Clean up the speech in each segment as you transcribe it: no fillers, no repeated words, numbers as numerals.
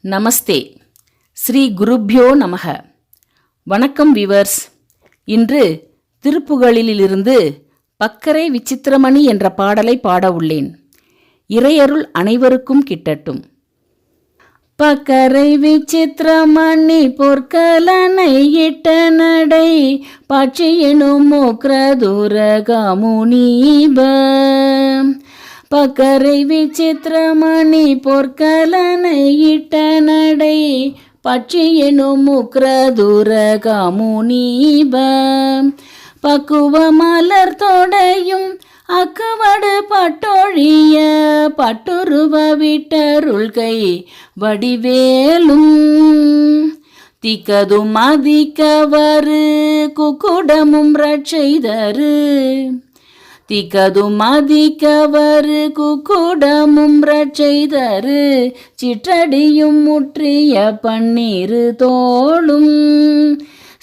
நமஸ்தே. ஸ்ரீ குருப்யோ நமக. வணக்கம் விவர்ஸ். இன்று திருப்புகழிலிருந்து பக்கரை விசித்திரமணி என்ற பாடலை பாட உள்ளேன். இறையருள் அனைவருக்கும் கிட்டட்டும். பக்கரை விசித்திரமணி பொற்கலனை இட்ட நடை பாட்சி எனும் முக்ரதுரகமுனீப. பக்கரை விசித்திரமணி பொற்கலனை இட்ட நடை பாட்சி எனும் முக்ரதுரகமுனீப. பக்குவ மலர் தொடையும் அக்குவடு பட்டொழிய பட்டுருவ விட்டருள்கை வடிவேலும். திக்கதும் அதிக்கவரு குக்குடமும் ரட்சைதரு. திக்கதும் அதிக்கவரு குக்குடமும் ரட்சைதரு. சிற்றடியும் முற்றிய பன்னீரு தோளும்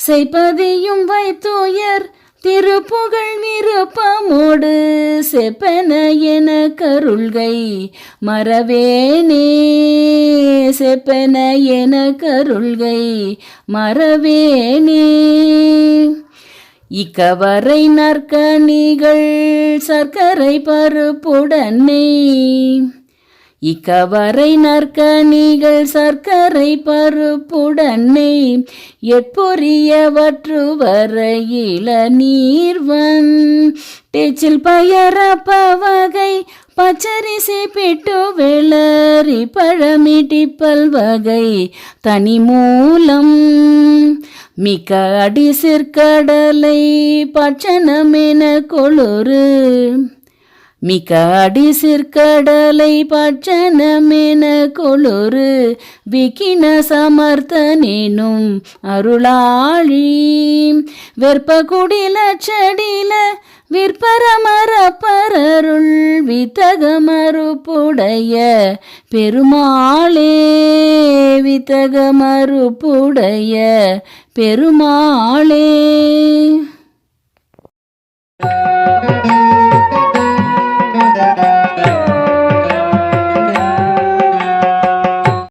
செய்பதியும் வைத்துயர் திருப்புகழ் விருப்பமோடு செப்பன என கருள்கை மறவேனே. செப்பன என கருள்கை மறவேனே. இக்கவரை நற்கனிகள் சர்க்கரை பருப்புடனே. இக்கவரை நற்கனிகள் சர்க்கரை பருப்புடனே எட்பொரியவற்றுவரையில நீர்வன் டேச்சில் பயரப்பவகை பச்சரிசி பிட்டு வெளரி பழமிடிப்பல் வகை தனி மூலம். மிக்க அடி சிற்கடலை பட்சணமென கொளுரு. மிக்க அடி சிற்கடலை பட்சணமென கொளுரு. விக்கின சமர்த்தனேனும் அருளாழி. வெற்ப குடில செடில விற்பரமரப்பரருள் வித்தகமறுப்புடைய பெருமாளே. வித்தகமறுப்புடைய பெருமாளே.